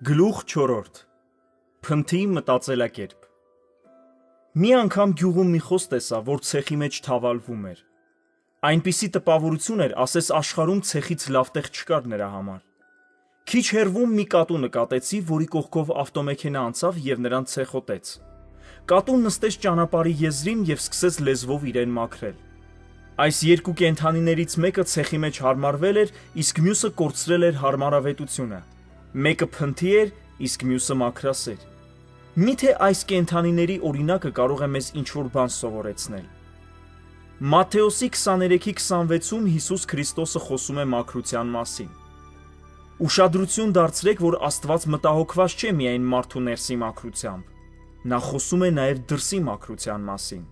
Գլուխ 4. Փնթի մտածելակերպ։ Մի անգամ գյուղում մի խոս տեսա, որ ցեխի մեջ թավալվում էր։ Այնպիսի տպավորություն էր, ասես աշխարհում ցեխից լավ տեղ չկար նրա համար։ Քիչ հեռվում մի կատու նկատեցի, որի կողքով ավտոմեքենա անցավ եւ նրան ցեխոտեց։ Կատուն նստեց ճանապարհի եզրին եւ սկսեց լեզվով իրեն մաքրել։ Այս երկու կենդանիներից մեկը ցեխի մեջ հարմարվել էր, իսկ մյուսը կորցրել էր հարմարավետությունը։ Մեկը փնթի էր, իսկ մյուսը մաքրասեր։ Միթե այս կենդանիների օրինակը կարող է մեզ ինչ-որ բան սովորեցնել։ Մատթեոսի 23:26-ում Հիսուս Քրիստոսը խոսում է մաքրության մասին։ Ուշադրություն դարձրեք, որ Աստված մտահոգված չէ միայն մարդու ներսի մաքրությամբ, նա խոսում է նաև դրսի մաքրության մասին։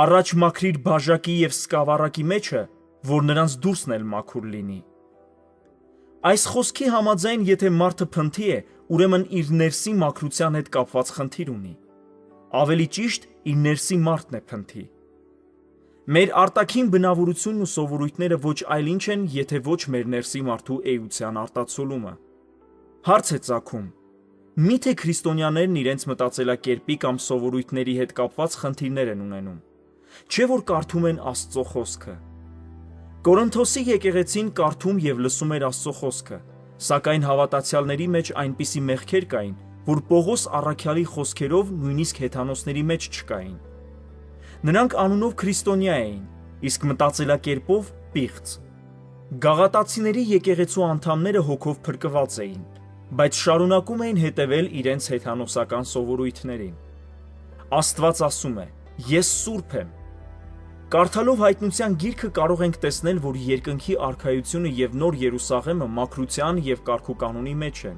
Առաջ մաքրիր բաժակի եւ սկավառակի մեջը, որ նրանց դուրսն էլ մաքուր լինի։ Այս խոսքի համաձայն, եթե մարդը փնթի է, ուրեմն իր ներսի մաքրության հետ կապված խնդիր ունի։ Ավելի ճիշտ, իր ներսի մարդն է փնթի։ Մեր արտաքին բնավորությունն ու սովորույթները ոչ այլ ինչ են, եթե ոչ մեր ներսի մարդու էության արտացոլումը։ Հարց է ծագում. միթե քրիստոնյաներն իրենց մտածելակերպի կամ սովորույթների հետ կապված խնդիրներ են ունենում, չէ՞ որ կարդում են Աստծո խոսքը։ Կորինթոսի եկեղեցին կարդում եւ լսում էր Աստծո խոսքը, սակայն հավատացյալների մեջ այնպիսի մեղքեր կային, որ Պողոս առաքյալի խոսքերով նույնիսկ հեթանոսների մեջ չկային։ Նրանք անունով քրիստոնյա էին, իսկ մտածելակերպով պիղծ։ Գաղատացիների եկեղեցու անդամները հոգով փրկված էին, բայց շարունակում էին հետևել իրենց հեթանոսական սովորույթներին։ Աստված ասում է. «Ես սուրբ եմ»։ Կարդալով Հայտնության գիրքը կարող ենք տեսնել, որ երկնքի արքայությունը եւ Նոր Երուսաղեմը մաքրության եւ կարգուկանոնի մեջ են։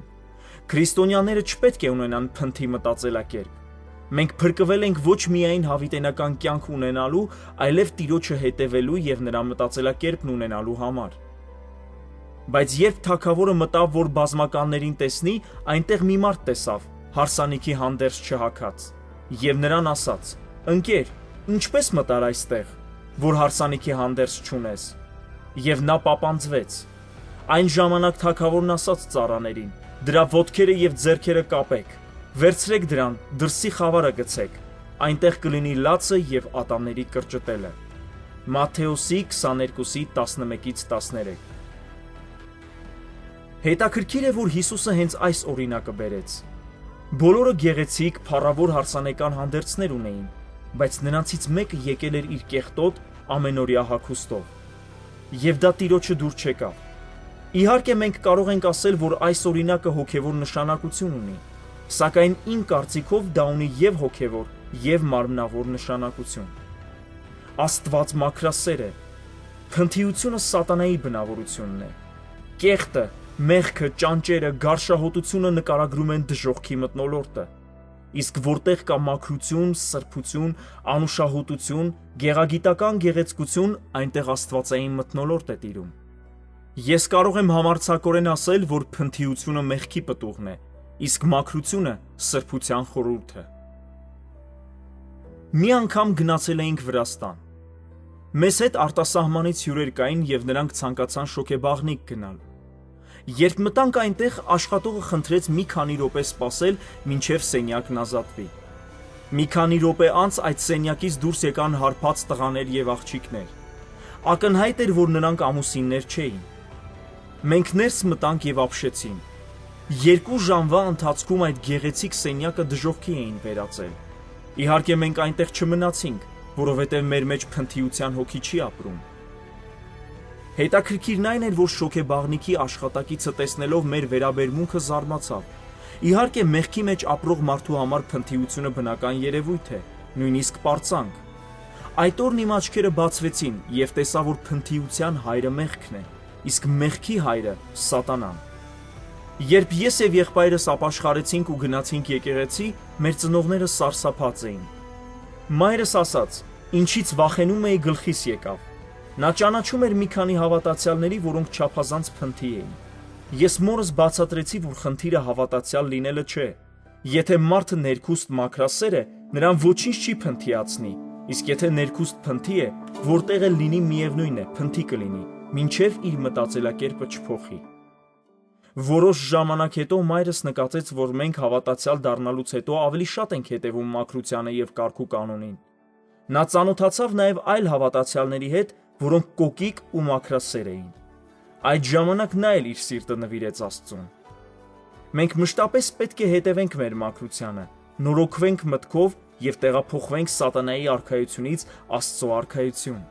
Քրիստոնյաները չպետք է ունենան փնթի մտածելակերպ։ Մենք փրկվել ենք ոչ միայն հավիտենական կյանք ունենալու, այլև Տիրոջը հետևելու եւ նրա մտածելակերպն ունենալու համար։ Բայց երբ թագավորը մտավ, որ բազմականներին տեսնի, այնտեղ մի մարդ տեսավ, հարսանիքի հանդերձ չհագած, եւ նրան ասաց. «Ընկեր, ինչպես մտար այստեղ, որ հարսանիքի հանդերձ չունես»։ Եվ նա պապանձվեց։ Այն ժամանակ թագավորն ասաց ծառաներին. «Դրա ոտքերը եւ ձեռքերը կապեք, վերցրեք դրան, դրսի խավարը գցեք, այնտեղ կլինի լացը եւ ատամների կրճտելը»։ Մատթեոսի 22:11-13։ Հետաքրքիր է, որ Հիսուսը հենց այս օրինակը բերեց։ Բոլորը գեղեցիկ, փառավոր հարսանեկան հանդերձներ ունեին, բայց նրանցից մեկը եկել էր իր կեղտոտ ամենօրյա հագուստով։ Եվ դա Տիրոջը դուր չեկավ։ Իհարկե մենք կարող ենք ասել, որ այս օրինակը հոգևոր նշանակություն ունի, սակայն իմ կարծիքով դա ունի եւ հոգևոր, եւ մարմնավոր նշանակություն։ Աստված մաքրասեր է։ Փնթիությունը սատանայի բնավորությունն է։ Կեղտը, մեղքը, ճանճերը, գարշահոտությունը նկարագրում են դժոխքի մթնոլորտը։ Իսկ որտեղ կա մաքրություն, սրբություն, անուշահոտություն, գեղագիտական գեղեցկություն, այնտեղ աստվածային մթնոլորտ է տիրում։ Ես կարող եմ համարձակորեն ասել, որ փնթիությունը մեղքի պտուղն է, իսկ մաքրությունը սրբության խորհուրդը։ Մի անգամ գնացել էինք Վրաստան։ Մեզ հետ արտասահմանից հյուրեր կային եւ նրանք ցանկացան շոկեբաղնիկ գնալ։ Երբ մտանք այնտեղ, աշխատողը խնդրեց մի քանի րոպե սպասել, մինչև սենյակն ազատվի։ Մի քանի րոպե անց այդ սենյակից դուրս եկան հարբած տղաներ եւ աղջիկներ։ Ակնհայտ էր, որ նրանք ամուսիններ չէին։ Մենք ներս մտանք եւ ապշեցին։ 2 ժամվա ընթացքում այդ գեղեցիկ սենյակը դժոխքի էին վերածել։ Իհարկե մենք այնտեղ չմնացինք, որովհետեւ մեր մեջ փնթիության հոգի չի ապրում։ Հետաքրքիրն այն էր, որ շոկեբաղնիկի աշխատակիցը տեսնելով մեր վերաբերմունքը զարմացավ։ Իհարկե մեղքի մեջ ապրող մարդու համար փնթիությունը բնական երևույթ է, նույնիսկ պարծանք։ Այդ օրն իմ աչքերը բացվեցին եւ տեսա, որ փնթիության հայրը մեղքն է, իսկ մեղքի հայրը սատանան։ Երբ ես եւ եղբայրս ապաշխարեցինք ու գնացինք եկեղեցի, մեր ծնողները սարսափած էին։ Մայրս ասաց. «Ինչից վախենում էի, գլխիս եկավ»։ Նա ճանաչում էր մի քանի հավատացյալների, որոնք չափազանց փնթի էին։ Ես մորս բացատրեցի, որ խնդիրը հավատացյալ լինելը չէ։ Եթե մարդը ներքուստ մաքրասեր է, նրան ոչինչ չի փնթիացնի, իսկ եթե ներքուստ փնթի է, որտեղ էլ լինի միևնույն է, փնթի կլինի, մինչև իր մտածելակերպը չփոխի։ Որոշ ժամանակ հետո մայրս նկատեց, որ մենք հավատացյալ դառնալուց հետո ավելի շատ ենք հետևում մաքրությանը եւ կարգու կանոնին։ Նա ծանոթացավ նաեւ այլ հավատացյալների հետ, որոնք կոկիկ ու մաքրասեր էին։ Այդ ժամանակ նա էլ իր սիրտը նվիրեց Աստծուն։ Մենք մշտապես պետք է հետևենք մեր մաքրությանը, նորոգվենք մտքով եւ տեղափոխվենք սատանայի արքայությունից Աստծո արքայություն։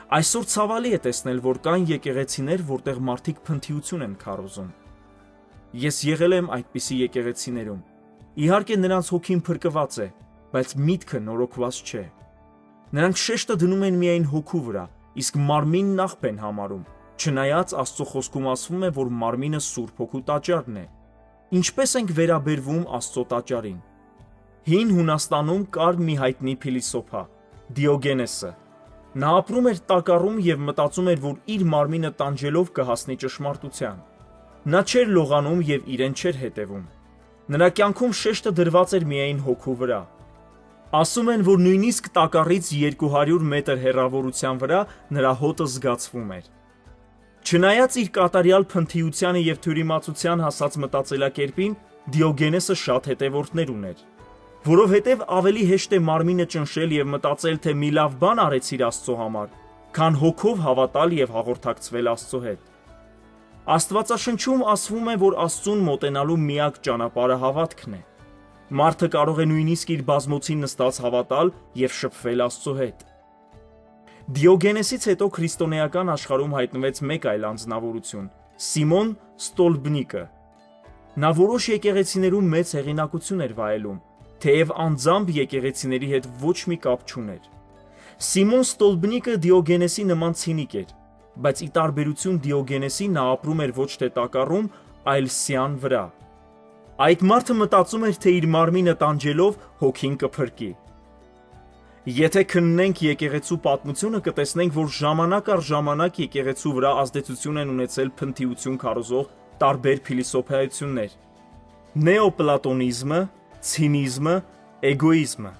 Այսօր ցավալի է տեսնել, որ կան եկեղեցիներ, որտեղ մարդիկ փնթիություն են քարոզում։ Ես եղել եմ այդպիսի եկեղեցիներում։ Իհարկե նրանց հոգին փրկված է, բայց միտքը նորոգված չէ։ Նրանք շեշտը դնում են միայն հոգու վրա, իսկ մարմինն աղբ են համարում, չնայած Աստծո խոսքում ասվում է, որ մարմինը Սուրբ Հոգու տաճարն է։ Ինչպես ենք վերաբերվում Աստծո տաճարին։ Հին Հունաստանում կար մի հայտնի փիլիսոփա՝ Դիոգենեսը։ Նա ապրում էր տակառում եւ մտածում էր, որ իր մարմինը տանջելով կհասնի ճշմարտության։ Նա չէր լողանում եւ իրեն չէր հետևում։ Նրա կյանքում շեշտը դրված էր միայն հոգու վրա։ Ասում են, որ նույնիսկ տակառից 200 մետր հեռավորության վրա նրա հոտը զգացվում էր։ Չնայած իր կատարյալ փնթիությանը եւ թյուրիմացության հասած մտածելակերպին, Դիոգենեսը շատ հետևորդներ ուներ։ Որովհետև ավելի հեշտ է մարմինը ճնշել եւ մտածել, թե մի լավ բան արեցիր Աստծո համար, քան հոգով հավատալ եւ հաղորդակցվել Աստծո հետ։ Աստվածաշնչում ասվում է, որ Աստծուն մոտենալու միակ ճանապարհը հավատքն է։ Մարդը կարող է նույնիսկ իր բազմոցին նստած հավատալ եւ շփվել Աստծո հետ։ Դիոգենեսից հետո քրիստոնեական աշխարհում հայտնվեց մեկ այլ անձնավորություն՝ Սիմոն Ստոլբնիկը։ Նա որոշ եկեղեցիներում մեծ հեղինակություն էր վայելում, թեև անձամբ եկեղեցիների հետ ոչ մի կապ չուներ։ Սիմոն Ստոլբնիկը Դիոգենեսի նման ցինիկ էր, բայց ի տարբերություն Դիոգենեսի նա ապրում էր ոչ թե տակառում, այլ սյան վրա։ Այդ մարդը մտածում էր, թե իր մարմինը տանջելով հոգին կփրկի։ Եթե քննենք եկեղեցու պատմությունը, կտեսնենք, որ ժամանակ առ ժամանակ եկեղեցու վրա ազդեցություն են ունեցել փնթիություն քարոզող տարբեր փիլիսոփայություններ՝ նեոպլատոնիզմը, ցինիզմը, էգոիզմը։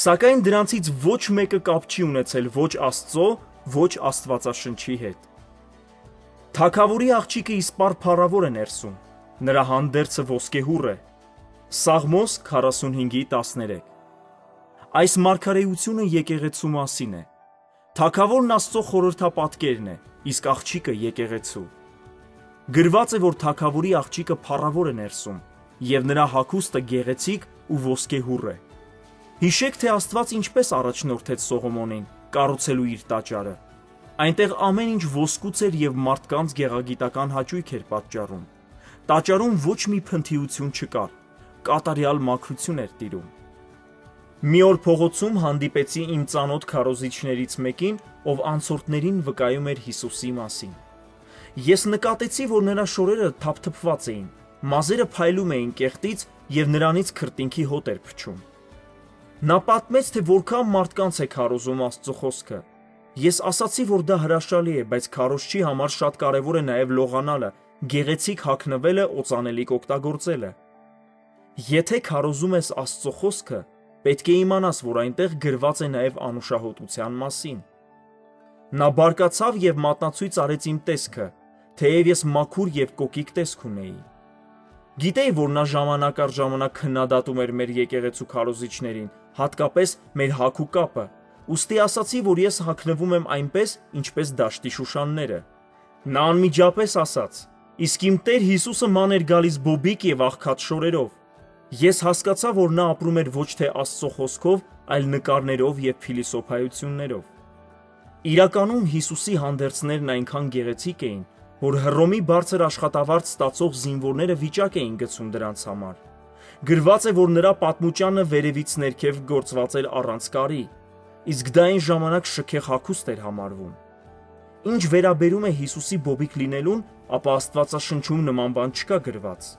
Սակայն դրանցից ոչ մեկը կապ չի ունեցել ոչ Աստծո, ոչ Աստվածաշնչի հետ։ Թագավորի աղջիկը իսպառ փառավոր է ներսում, նրա հանդերձը ոսկեհուռ է։ Սաղմոս 45:13։ Այս մարգարեությունը եկեղեցու մասին է։ Թագավորն Աստծո խորհրդապատկերն է, իսկ աղջիկը եկեղեցու։ Գրված է, որ թագավորի աղջիկը փառավոր է ներսում, եւ նրա հագուստը գեղեցիկ ու ոսկեհուռ է։ Հիշեք, թե Աստված ինչպես առաջնորդեց Սողոմոնին կառուցելու իր տաճարը։ Այնտեղ ամեն ինչ ոսկուց էր եւ մարդկանց գեղագիտական հաճույք էր պատճառում։ Տաճարում ոչ մի փնթիություն չկար, կատարյալ մաքրություն էր տիրում։ Մի օր փողոցում հանդիպեցի իմ ծանոթ քարոզիչներից մեկին, ով անցորդներին վկայում էր Հիսուսի մասին։ Ես նկատեցի, որ նրա շորերը թափթփված էին, մազերը փայլում էին կեղտից եւ նրանից քրտինքի հոտ էր փչում։ Նա պատմեց, թե որքան մարդկանց է քարոզում Աստծո խոսքը։ Ես ասացի, որ դա հրաշալի է, բայց քարոզչի համար շատ կարևոր է նաեւ լողանալը, գեղեցիկ հագնվելը, օծանելիք օգտագործելը։ Եթե քարոզում ես Աստծո խոսքը, պետք է իմանաս, որ այնտեղ գրված է նաև անուշահոտության մասին։ Նա բարկացավ եւ մատնացույց արեց իմ տեսքը, թեև ես մաքուր եւ կոկիկ տեսք ունեի։ Գիտեի, որ նա ժամանակ առ ժամանակ քննադատում էր մեր եկեղեցու քարոզիչներին, հատկապես մեր հագու կապը, ուստի ասացի, որ ես հագնվում եմ այնպես, ինչպես դաշտի շուշանները։ Նա անմիջապես ասաց. «Իսկ իմ Տեր Հիսուսը ման էր գալիս բոբիկ եւ աղքատ շորերով»։ Ես հասկացա, որ նա ապրում էր ոչ թե Աստծո խոսքով, այլ նկարներով եւ փիլիսոփայություններով։ Իրականում Հիսուսի հանդերձներն այնքան գեղեցիկ էին, որ Հռոմի բարձր աշխատավարձ ստացող զինվորները վիճակ էին գցում դրանց համար։ Գրված է, որ նրա պատմուճանը վերևից ներքև գործված էր առանց կարի, իսկ դա այն ժամանակ շքեղ հագուստ էր համարվում։ Ինչ վերաբերում է Հիսուսի բոբիկ լինելուն, ապա Աստվածաշնչում նման բան չկա գրված։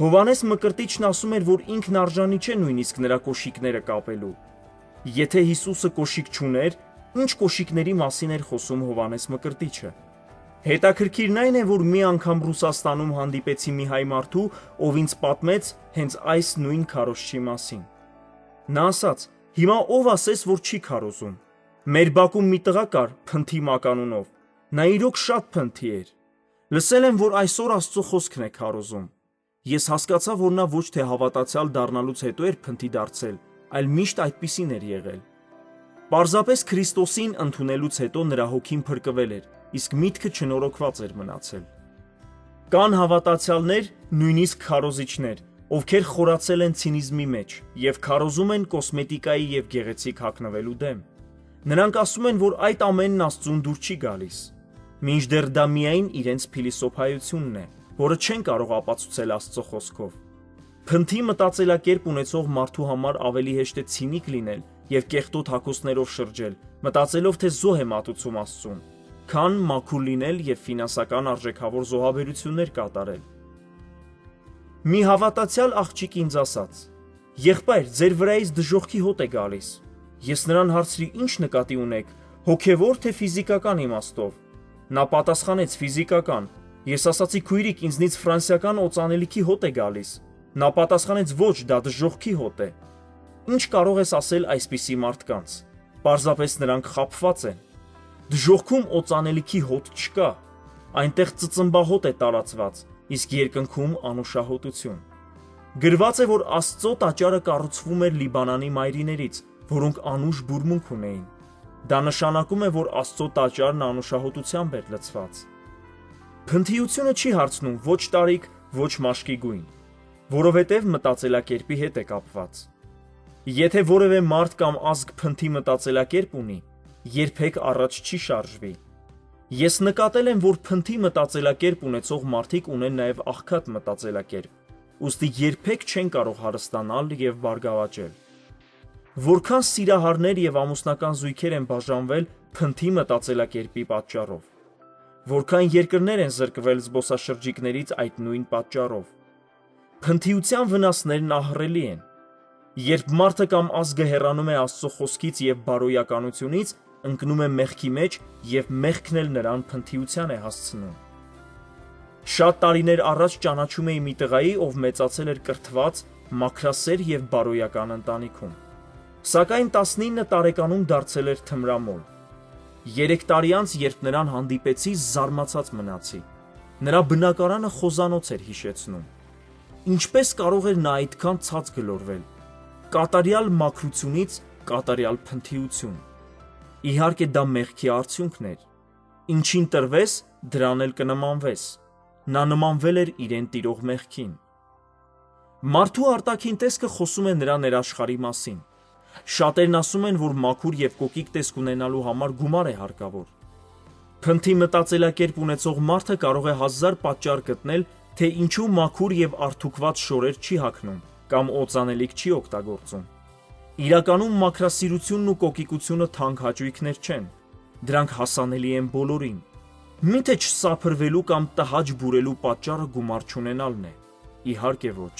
Հովանես Մկրտիչն ասում էր, որ ինքն արժանի չէ նույնիսկ նրա կոշիկները կապելու։ Եթե Հիսուսը կոշիկ չուներ, ինչ կոշիկների մասին էր խոսում Հովանես Մկրտիչը։ Հետաքրքիրն այն է, որ մի անգամ Ռուսաստանում հանդիպեցի մի հայ մարդու, ով ինձ պատմեց հենց այս նույն քարոզչի մասին։ Նա ասաց. «Հիմա ով ասես, որ չի քարոզում։ Մեր բակում մի տղա կար, Փնթի մականունով։ Նա իրոք շատ փնթի էր։ Լսել եմ, որ այսօր Աստծո խոսքն է քարոզում։ Ես հասկացա, որ նա ոչ թե հավատացյալ դառնալուց հետո էր փնթի դարձել, այլ միշտ այդպիսին էր եղել։ Պարզապես Քրիստոսին ընդունելուց հետո նրա հոգին փրկվել էր, իսկ միտքը չնորոգված էր մնացել։ Կան հավատացյալներ, նույնիսկ քարոզիչներ, ովքեր խորացել են ցինիզմի մեջ եւ քարոզում են կոսմետիկայի եւ գեղեցիկ հագնվելու դեմ։ Նրանք ասում են, որ այդ ամենն Աստծուն դուր չի գալիս, մինչդեռ դա միայն իրենց փիլիսոփայությունն է, որը չեն կարող ապացուցել Աստծո խոսքով։ Փնթի մտածելակերպ ունեցող մարդու համար ավելի հեշտ է ցինիկ լինել եւ կեղտոտ հագուստներով շրջել, մտածելով, թե զոհ է մատուցում Աստծուն, քան մաքուր լինել եւ ֆինանսական արժեքավոր զոհաբերություններ կատարել։ Մի հավատացյալ աղջիկ ինձ ասաց. «Եղբայր, ձեր վրայից դժոխքի հոտ է գալիս»։ Ես նրան հարցրի. «Ինչ նկատի ունեք, հոգևոր թե ֆիզիկական իմաստով»։ Նա պատասխանեց. «Ֆիզիկական»։ Ես ասացի. «Քույրիկ, ինձնից ֆրանսիական օծանելիքի հոտ է գալիս»։ Նա պատասխանեց. «Ոչ, դա դժոխքի հոտ է»։ Ինչ կարող ես ասել այսպիսի մարդկանց։ Պարզապես նրանք խաբված են։ Դժոխքում օծանելիքի հոտ չկա։ Այնտեղ ծծմբահոտ է տարածված, իսկ երկնքում անուշահոտություն։ Գրված է, որ Աստծո տաճարը կառուցվում էր Լիբանանի մայրիներից, որոնք անուշ բուրմունք ունեին։ Դա նշանակում է, որ Աստծո տաճարն անուշահոտությամբ էր լցված։ Փնթիությունը չի հարցնում ոչ տարիք, ոչ մաշկի գույն, որովհետև մտածելակերպի հետ է կապված։ Եթե որևէ մարդ կամ ազգ փնթի մտածելակերպ ունի, երբեք առաջ չի շարժվի։ Ես նկատել եմ, որ փնթի մտածելակերպ ունեցող մարդիկ ունեն նաև աղքատ մտածելակերպ, ուստի երբեք չեն կարող հարստանալ եւ բարգավաճել։ Որքան սիրահարներ եւ ամուսնական զույգեր են բաժանվել փնթի մտածելակերպի պատճառով։ Որքան երկրներ են զրկվել զբոսաշրջիկներից այդ նույն պատճառով։ Փնթիության վնասներն ահռելի են։ Երբ մարդը կամ ազգը հեռանում է Աստծո խոսքից եւ բարոյականությունից, ընկնում է մեղքի մեջ եւ մեղքն էլ նրան փնթիության է հասցնում։ Շատ տարիներ առաջ ճանաչում էի մի տղայի, ով մեծացել էր կրթված, մաքրասեր եւ բարոյական ընտանիքում։ Սակայն 19 տարեկանում դարձել էր թմրամոլ։ 3 տարի անց, երբ նրան հանդիպեցի, զարմացած մնացի։ Նրա բնակարանը խոզանոց էր հիշեցնում։ Ինչպես կարող էր նա այդքան ցած գլորվել։ Կատարյալ մաքրությունից կատարյալ փնթիություն։ Իհարկե դա մեղքի արդյունքն էր։ Ինչին տրվես, դրան էլ կնմանվես։ Նա նմանվել էր իրեն տիրող մեղքին։ Մարդու արտաքին տեսքը խոսում է նրա ներաշխարհի մասին։ Շատերն ասում են, որ մաքուր եւ կոկիկ տեսք ունենալու համար գումար է հարկավոր։ Փնթի մտածելակերպ ունեցող մարդը կարող է 1000 պատճառ գտնել, թե ինչու մաքուր եւ արթուկված շորեր չի հագնում կամ օծանելիք չի օգտագործում։ Իրականում մաքրասիրությունն ու կոկիկությունը թանկ հաճույքներ չեն։ Դրանք հասանելի են բոլորին։ Միթե չսափրվելու կամ տհաճ բուրելու պատճառը գումար չունենալն է։ Իհարկե ոչ։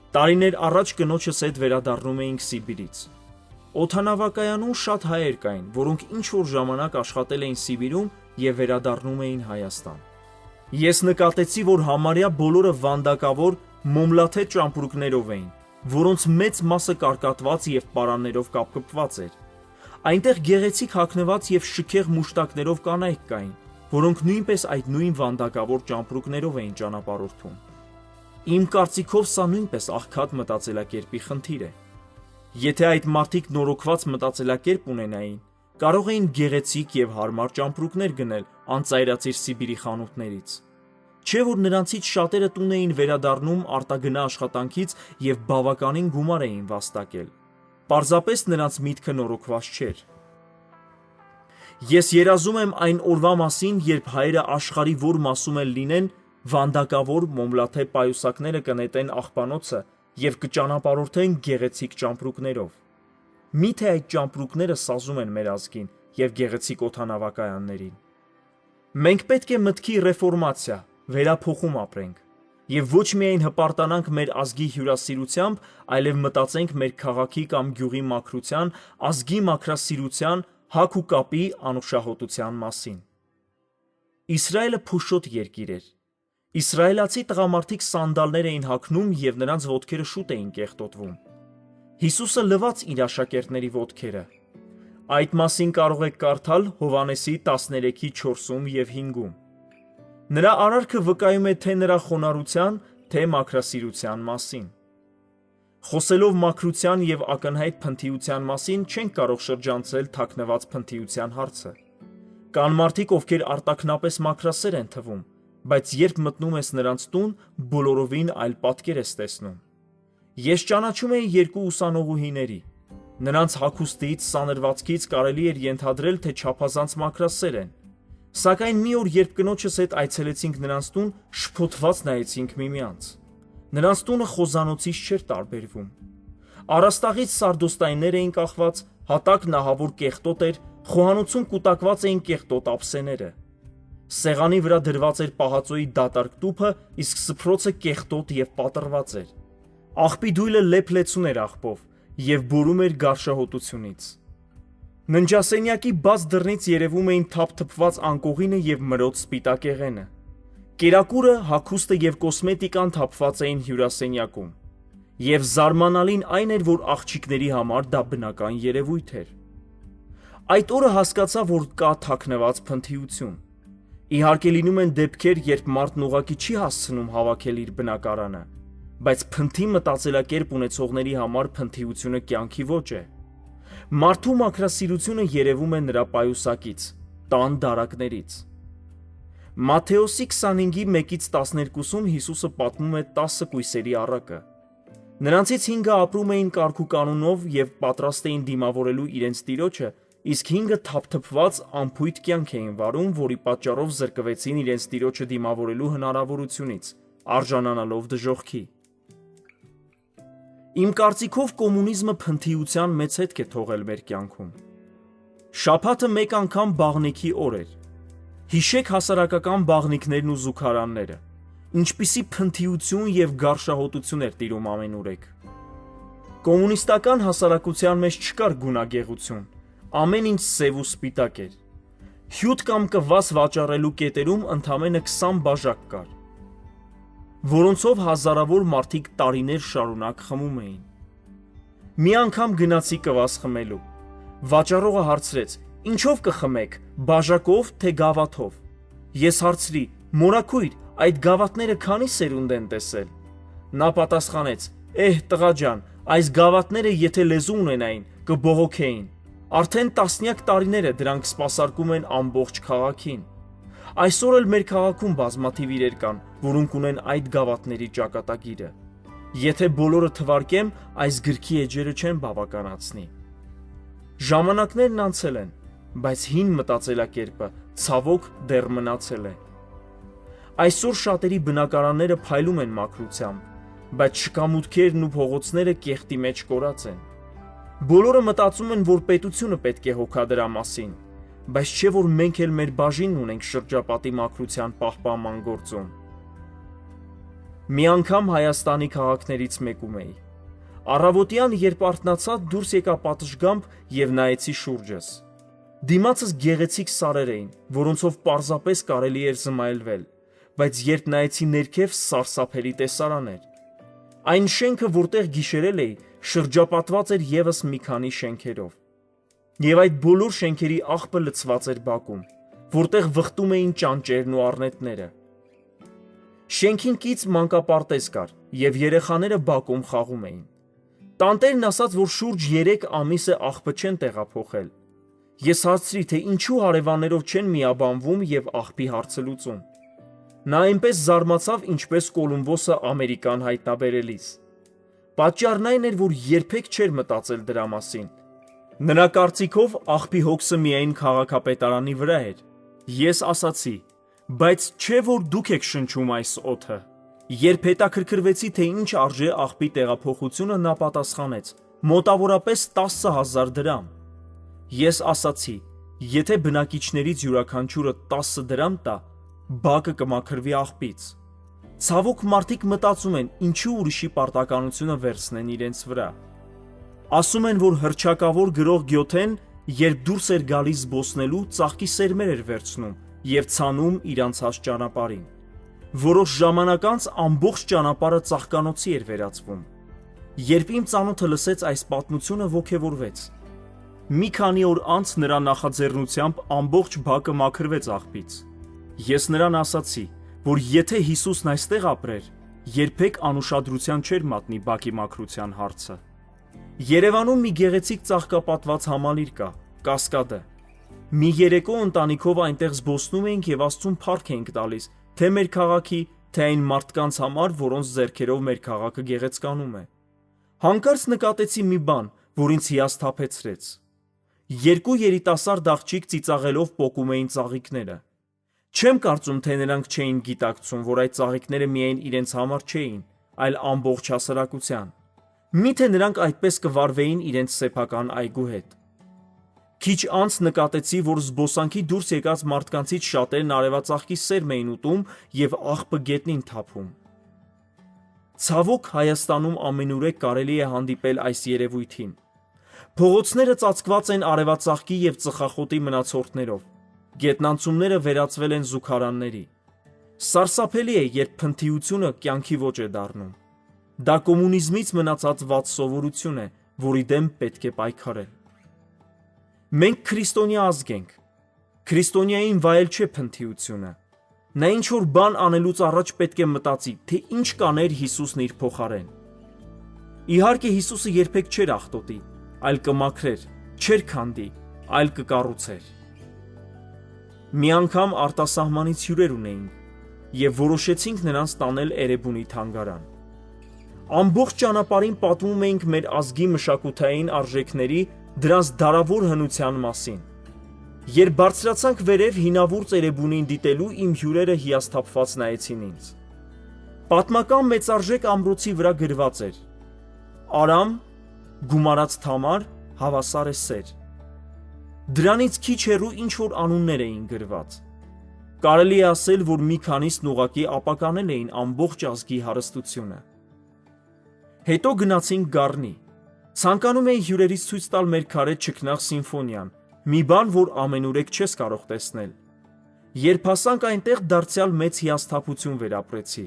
Տարիներ առաջ կնոջս հետ վերադառնում էինք Սիբիրից։ Օդանավակայանում շատ հայեր կային, որոնք ինչ-որ ժամանակ աշխատել էին Սիբիրում եւ վերադառնում էին Հայաստան։ Ես նկատեցի, որ համարյա բոլորը վանդակավոր մոմլաթե ճամպրուկներով էին, որոնց մեծ մասը կարկատված եւ պարաններով կապկպված էր։ Այնտեղ գեղեցիկ հագնված եւ շքեղ մուշտակներով կանայք կային, որոնք նույնպես այդ նույն վանդակավոր ճամպրուկներով էին ճանապարհորդում։ Իմ կարծիքով սա նույնպես աղքատ մտածելակերպի խնդիր է։ Եթե այդ մարդիկ նորոգված մտածելակերպ ունենային, կարող էին գեղեցիկ եւ հարմար ճամպրուկներ գնել անծայրածիր Սիբիրի խանութներից։ Չէ՞ որ նրանցից շատերը տուն էին վերադառնում արտագնա աշխատանքից եւ բավականին գումար էին վաստակել։ Պարզապես նրանց միտքը նորոգված չէր։ Ես երազում եմ այն օրվա մասին, երբ հայերը աշխարհի որ մասում էլ լինեն, վանդակավոր մոմլաթե պայուսակները կնետեն աղբանոցը եւ կճանապարհորդեն գեղեցիկ ճամպրուկներով։ Միթե այդ ճամպրուկները սազում են մեր ազգին եւ գեղեցիկ օդանավակայաններին։ Մենք պետք է մտքի ռեֆորմացիա, վերափոխում ապրենք եւ ոչ միայն հպարտանանք մեր ազգի հյուրասիրությամբ, այլև մտածենք մեր քաղաքի կամ գյուղի մաքրության, ազգի մաքրասիրության, հագ ու կապի անուշահոտության մասին։ Իսրայելը փուշոտ երկիր էր։ Իսրայելացի տղամարդիկ սանդալներ էին հագնում եւ նրանց ոտքերը շուտ էին կեղտոտվում։ Հիսուսը լվաց իր աշակերտների ոտքերը։ Այդ մասին կարող եք կարդալ Հովհաննեսի 13-4-ում եւ 5-ում։ Նրա արարքը վկայում է թե նրա խոնարհության, թե մաքրասիրության մասին։ Խոսելով մաքրության եւ ակնհայտ փնթիության մասին, չենք կարող շրջանցել թաքնված փնթիության հարցը։ Կան մարդիկ, ովքեր արտաքնապես մաքրասեր են թվում, բայց երբ մտնում ես նրանց տուն, բոլորովին այլ պատկեր ես տեսնում։ Ես ճանաչում էի երկու ուսանողուհիների։ Նրանց հագուստից, սանրվածքից կարելի էր ենթադրել, թե չափազանց մաքրասեր են։ Սակայն մի օր, երբ կնոջս հետ այցելեցինք նրանց տուն, շփոթված նայեցինք միմյանց։ Նրանց տունը խոզանոցից չէր տարբերվում։ Առաստաղից սարդոստայններ էին կախված, հատակ նահավոր կեղտոտ էր, խոհանոցում կուտակված էին կեղտոտ ափսեները։ Սեղանի վրա դրված էր պահածոյի դատարկ տուփը, իսկ սփռոցը կեղտոտ եւ պատռված էր։ Աղբի դույլը լեփլեցուն էր աղբով եւ բորում էր գարշահոտությունից։ Ննջասենյակի բաց դռնից երևում էին թափթփված անկողինը եւ մրոտ սպիտակեղենը։ Կերակուրը, հագուստը եւ կոսմետիկան թափված էին հյուրասենյակում։ Եվ զարմանալին այն էր, որ աղջիկների համար դա բնական երևույթ էր։ Այդ օրը հասկացա, որ կա թաքնված փնթիություն։ Իհարկե լինում են դեպքեր, երբ մարդն ուղղակի չի հասցնում հավաքել իր բնակարանը, բայց փնթի մտածելակերպ ունեցողների համար փնթիությունը կյանքի ոճ է։ Մարդու մաքրասիրությունը երևում է նրա պայուսակից, տան դարակներից։ Մատթեոսի 25:1-12-ում Հիսուսը պատմում է 10 կույսերի առակը։ Նրանցից 5-ը ապրում էին կարգուկանոնով եւ պատրաստ էին դիմավորելու իրենց տիրոջը, իսկ 5-ը թափթփված անփույթ կյանք էին վարում, որի պատճառով զրկվեցին իրենց տիրոջը դիմավորելու հնարավորությունից, արժանանալով դժոխքի։ Իմ կարծիքով կոմունիզմը փնթիության մեծ հետք է թողել մեր կյանքում։ Շաբաթը մեկ անգամ բաղնիքի օր էր։ Հիշեք հասարակական բաղնիքներն ու զուգարանները, ինչպիսի փնթիություն եւ գարշահոտություն էր տիրում ամենուրեք։ Կոմունիստական հասարակության մեջ չկար գունագեղություն, ամեն ինչ սև ու սպիտակ էր։ Հյութ կամ կվաս վաճառելու կետերում ընդամենը 20 բաժակ կար, որոնցով հազարավոր մարդիկ տարիներ շարունակ խմում էին։ Մի անգամ գնացի կվաս խմելու։ Վաճառողը հարցրեց. «Ինչով կխմեք, բաժակով թե գավաթով»։ Ես հարցրի. «Մորաքույր, այդ գավաթները քանի սերունդ են տեսել»։ Նա պատասխանեց. «Տղա ջան, այս գավաթները եթե լեզու ունենային, կբողոքեին։ Արդեն տասնյակ տարիներ է դրանք սպասարկում են ամբողջ քաղաքին։ Այսօր էլ մեր քաղաքում բազմաթիվ իրեր կան, որոնք ունեն այդ գավաթների ճակատագիրը։ Եթե բոլորը թվարկեմ, այս գրքի էջերը չեն բավականացնի»։ Ժամանակներն անցել են, բայց հին մտածելակերպը ցավոք դեռ մնացել է։ Այսօր շատերի բնակարանները փայլում են մաքրությամբ, բայց շքամուտքերն ու փողոցները կեղտի մեջ կորած են։ Բոլորը մտածում են, որ պետությունը պետք է հոգա դրա մասին, բայց չէ որ մենք էլ մեր բաժինն ունենք շրջապատի մաքրության պահպանման գործում։ Մի անգամ Հայաստանի քաղաքներից մեկում էի։ Առավոտյան, երբ արթնացա, դուրս եկա պատշգամբ եւ նայեցի շուրջս։ Դիմացս գեղեցիկ սարեր էին, որոնցով պարզապես կարելի էր զմայլվել, բայց երբ նայեցի ներքև, սարսափելի տեսարան էր։ Այն շենքը, որտեղ գիշերել էի, շրջապատված էր եւս մի քանի շենքերով։ Եվ այդ բոլոր շենքերի աղբը լցված էր բակում, որտեղ վխտում էին ճանճերն ու առնետները։ Շենքին կից մանկապարտեզ կար, եւ երեխաները բակում խաղում էին։ Տանտերն ասաց, որ շուրջ 3 ամիս է աղբը չեն տեղափոխել։ Ես հարցրի, թե ինչու հարևաններով չեն միաբանվում եւ աղբի հարցը լուծում։ Նա այնպես զարմացավ, ինչպես Կոլումբոսը Ամերիկան հայտնաբերելիս։ Պատճառն այն էր, որ երբեք չէր մտածել դրա մասին։ Նրա կարծիքով աղբի հոգսը միայն քաղաքապետարանի վրա էր։ Ես ասացի. բայց չէ որ դուք եք շնչում այս օդը։ Երբ հետաքրքրվեցի, թե ինչ արժե աղբի տեղափոխությունը, նա պատասխանեց. մոտավորապես 10,000 դրամ։ Ես ասացի. եթե բնակիչներից յուրաքանչյուրը 10 դրամ տա, բակը կմաքրվի աղբից։ Ցավոք մարդիկ մտածում են, ինչու ուրիշի պարտականությունը վերցնեն իրենց վրա։ Ասում են, որ հռչակավոր գրող Գյոթեն, երբ դուրս էր գալիս զբոսնելու, ծաղկի սերմեր էր վերցնում եւ ցանում իր անցած ճանապարհին։ Որոշ ժամանակ անց ամբողջ ճանապարհը ծաղկանոցի էր վերածվում։ Երբ իմ ծանոթը լսեց այս պատմությունը, ոգևորվեց։ Մի քանի օր անց նրա նախաձեռնությամբ ամբողջ բակը մաքրվեց աղբից։ Ես նրան ասացի. որ եթե Հիսուսն այստեղ ապրեր, երբեք անուշադրության չէր մատնի բակի մաքրության հարցը։ Երևանում մի գեղեցիկ ծաղկապատված համալիր կա, Կասկադը։ Մի երեկո ընտանիքով այնտեղ զբոսնում էինք եւ Աստծուն փառք էինք տալիս, թե մեր քաղաքի, թե այն մարդկանց համար, որոնց ձեռքերով մեր քաղաքը գեղեցկանում է։ Հանկարծ նկատեցի մի բան, որ ինձ հիասթափեցրեց։ Երկու երիտասարդ աղջիկ ծիծաղելով պոկում էին ծաղիկները։ Չեմ կարծում, թե նրանք չէին գիտակցում, որ այդ ծաղիկները միայն իրենց համար չէին, այլ ամբողջ հասարակության։ Միթե նրանք այդպես կվարվեին իրենց սեփական այգու հետ։ Քիչ անց նկատեցի, որ զբոսանքի դուրս եկած մարդկանցից շատերն արևածաղկի սերմ էին ուտում եւ աղբը գետնին թափում։ Ցավոք Հայաստանում ամենուրեք կարելի է հանդիպել այս երևույթին։ Փողոցները ծածկված են արևածաղկի եւ ծխախոտի մնացորդներով։ Գետնանցումները վերածվել են զուգարանների։ Սարսափելի է, երբ փնթիությունը կյանքի ոճ է դառնում։ Դա կոմունիզմից մնացած վատ սովորություն է, որի դեմ պետք է պայքարել։ Մենք քրիստոնյա ազգ ենք։ Քրիստոնյային վայել չէ փնթիությունը։ Նա ինչ-որ բան անելուց առաջ պետք է մտածի, թե ինչ կաներ Հիսուսն իր փոխարեն։ Իհարկե Հիսուսը երբեք չէր աղտոտի, այլ կմաքրեր, չէր քանդի, այլ կկառուցեր։ Մի անգամ արտասահմանից հյուրեր ունեինք եւ որոշեցինք նրանց տանել Էրեբունի թանգարան։ Ամբողջ ճանապարհին պատմում էինք մեր ազգի մշակութային արժեքների, դրանց դարավոր հնության մասին։ Երբ բարձրացանք վերև հինավուրց Էրեբունին դիտելու, իմ հյուրերը հիասթափված նայեցին ինձ։ Պատմական մեծարժեք ամրոցի վրա գրված էր. Արամ, գումարած Թամար, հավասար է սեր։ Դրանից քիչ հեռու ինչ-որ անուններ էին գրված։ Կարելի է ասել, որ մի քանիսն ուղղակի ապականել էին ամբողջ ազգի հարստությունը։ Հետո գնացինք Գառնի։ Ցանկանում էի հյուրերից ցույց տալ մեր քարե չքնաղ սիմֆոնիան, մի բան, որ ամենուրեք չես կարող տեսնել։ Երբ հասանք այնտեղ, դարձյալ մեծ հիասթափություն վերապրեցի,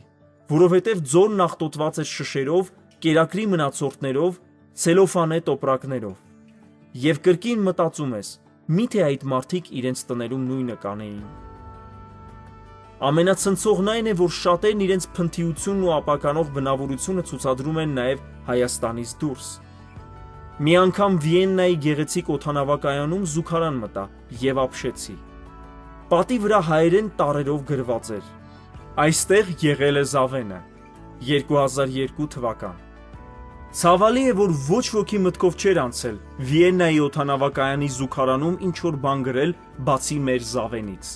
որովհետև ձորն աղտոտված էր շշերով, կերակրի մնացորդներով, ցելոֆանե տոպրակներով։ Եվ կրկին մտածում ես, միթե այդ մարդիկ իրենց տներում նույնը կանեին։ Ամենացնցողն այն է, որ շատերն իրենց փնթիությունն ու ապականող բնավորությունը ցուցադրում են նաև Հայաստանից դուրս։ Մի անգամ Վիեննայի գեղեցիկ օդանավակայանում զուգարան մտա եւ ապշեցի։ Պատի վրա հայերեն տառերով գրված էր. Այստեղ եղել է Զավենը, 2002 թվական։ Ցավալի է, որ ոչ ոքի մտքով չէր անցել Վիեննայի օդանավակայանի զուգարանում ինչ-որ բան գրել, բացի մեր Զավենից։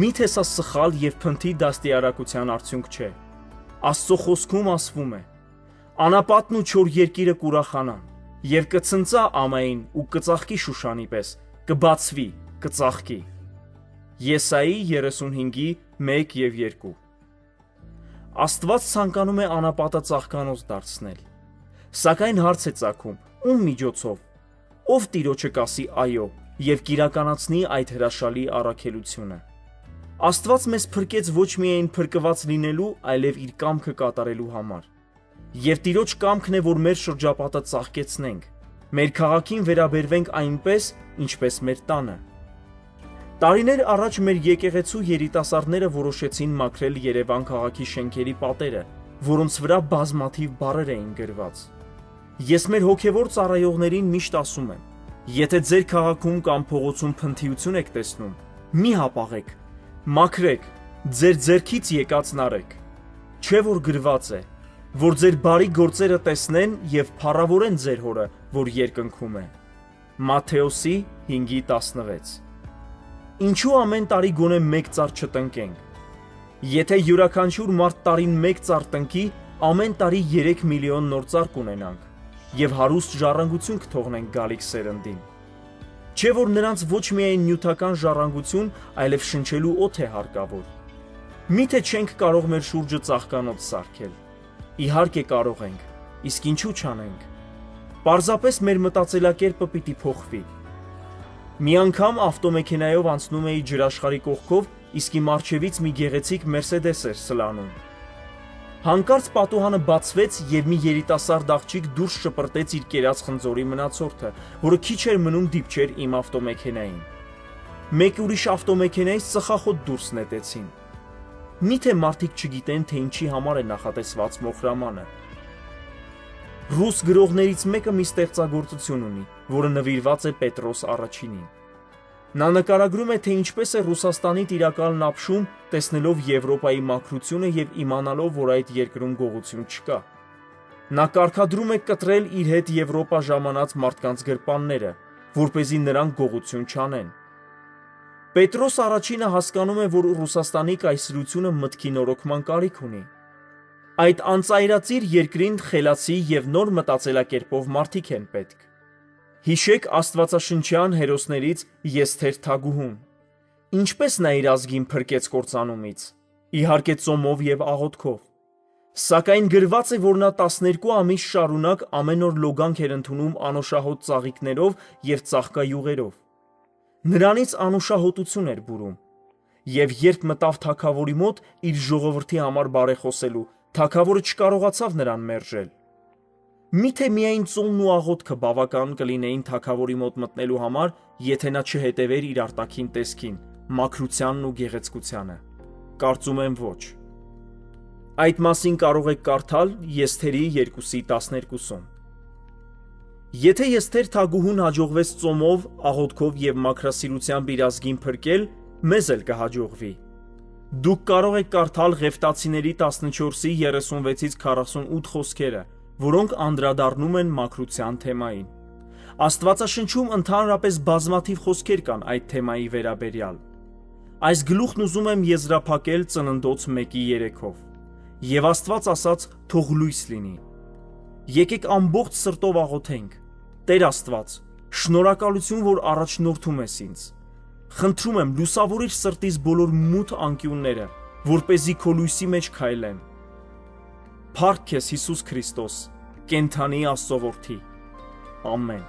Միթե սա սխալ եւ փնթի դաստիարակության արդյունք չէ։ Աստծո խոսքում ասվում է. Անապատն ու չոր երկիրը կուրախանան, եւ կցնծա ամային ու կծաղկի Շուշանի պես, կբացվի, կծաղկի։ Եսայի 35-ի 1 եւ 2։ Աստված ցանկանում է անապատը ծաղկանոց դարձնել։ Սակայն հարց է ծագում, ում միջոցով, ով Տիրոջը կասի այո եւ կիրականացնի այդ հրաշալի առաքելությունը։ Աստված մեզ փրկեց ոչ միայն փրկված լինելու, այլև իր կամքը կատարելու համար։ Եվ Տիրոջ կամքն է, որ մեր շրջապատը ծաղկեցնենք, մեր քաղաքին վերաբերվենք այնպես, ինչպես մեր տանը։ Տարիներ առաջ մեր եկեղեցու երիտասարդները որոշեցին մաքրել Երևան քաղաքի շենքերի պատերը, որոնց վրա բազմաթիվ բառեր էին գրված։ Ես մեր հոգևոր ծառայողներին միշտ ասում եմ. եթե ձեր քաղաքում կամ փողոցում փնթիություն եք տեսնում, մի հապաղեք, մաքրեք, ձեր ձեռքից եկածն արեք։ Չէ որ գրված է, որ ձեր բարի գործերը տեսնեն եւ փառավորեն ձեր հորը, որ երկնքում է։ Մատթեոսի 5:16։ Ինչու ամեն տարի գոնե մեկ ծառ չտնկենք։ Եթե յուրաքանչյուր մարդ տարին մեկ ծառ տնկի, ամեն տարի 3 միլիոն նոր ծառ կունենանք եւ հարուստ ժառանգություն կթողնենք գալիք սերնդին։ Չէ որ նրանց ոչ միայն նյութական ժառանգություն, այլև շնչելու օդ է հարկավոր։ Միթե չենք կարող մեր շուրջը ծաղկանոց սարքել։ Իհարկե կարող ենք, իսկ ինչու չանենք։ Պարզապես մեր մտածելակերպը պիտի փոխվի։ Մի անգամ ավտոմեքենայով անցնում էի ջրաշխարհի կողքով, իսկ իմ առջևից մի գեղեցիկ Մերսեդես էր սլանում։ Հանկարծ պատուհանը բացվեց եւ մի երիտասարդ աղջիկ դուրս շպրտեց իր կերած խնձորի մնացորդը, որը քիչ էր մնում դիպչեր իմ ավտոմեքենային։ Մեկ ուրիշ ավտոմեքենայից ծխախոտ դուրս նետեցին։ Միթե մարդիկ չգիտեն, թե ինչի համար է նախատեսված մոխրամանը։ Ռուս գրողներից մեկը մի ստեղծագործություն ունի, որը նվիրված է Պետրոս առաջինին։ Նա նկարագրում է, թե ինչպես է Ռուսաստանի տիրակալն ապշում, տեսնելով Եվրոպայի մաքրությունը եւ իմանալով, որ այդ երկրում գողություն չկա։ Նա կարգադրում է կտրել իր հետ Եվրոպա ժամանած մարդկանց գրպանները, որպեսզի նրանք գողություն չանեն։ Պետրոս առաջինը հասկանում է, որ Ռուսաստանի կայսրությունը մտքի նորոգման կարիք ունի։ Այդ անծայրածիր երկրին խելացի եւ նոր մտածելակերպով մարդիկ են պետք։ Հիշեք աստվածաշնչյան հերոսներից Եսթեր թագուհուն։ Ինչպես նա իր ազգին փրկեց կործանումից։ Իհարկե ծոմով եւ աղոթքով։ Սակայն գրված է, որ նա 12 ամիս շարունակ ամեն օր լոգանք էր ընդունում անուշահոտ ծաղիկներով եւ ծաղկայուղերով։ Նրանից անուշահոտություն էր բուրում։ Եվ երբ մտավ թագավորի մոտ իր ժողովրդի համար բարեխոսելու, թագավորը չկարողացավ նրան մերժել։ Միթե միայն ծոմն ու աղոթքը բավական կլինեին թագավորի մոտ մտնելու համար, եթե նա չհետևեր իր արտաքին տեսքին, մաքրությանն ու գեղեցկությանը։ Կարծում եմ ոչ։ Այդ մասին կարող եք կարդալ Եսթերի 2:12-ում։ Եթե Եսթեր թագուհուն հաջողվեց ծոմով, աղոթքով եւ մաքրասիրությամբ իր ազգին փրկել, մեզ էլ կհաջողվի։ Դուք կարող եք կարդալ Ղևտացիների 14-ի 36-ից 48 խոսքերը, որոնք անդրադառնում են մաքրության թեմային։ Աստվածաշնչում ընդհանրապես բազմաթիվ խոսքեր կան այդ թեմայի վերաբերյալ։ Այս գլուխն ուզում եմ եզրափակել Ծննդոց 1:3-ով։ Եվ Աստված ասաց. թող լույս լինի։ Եկեք ամբողջ սրտով աղոթենք։ Տեր Աստված, շնորհակալություն, որ առաջնորդում ես ինձ։ Խնդրում եմ, լուսավորիր սրտիս բոլոր մութ անկյունները, որպեսզի քո լույսի մեջ քայլեմ։ Փառք քեզ Հիսուս Քրիստոս, կենդանի Աստծո որդի։ Ամեն։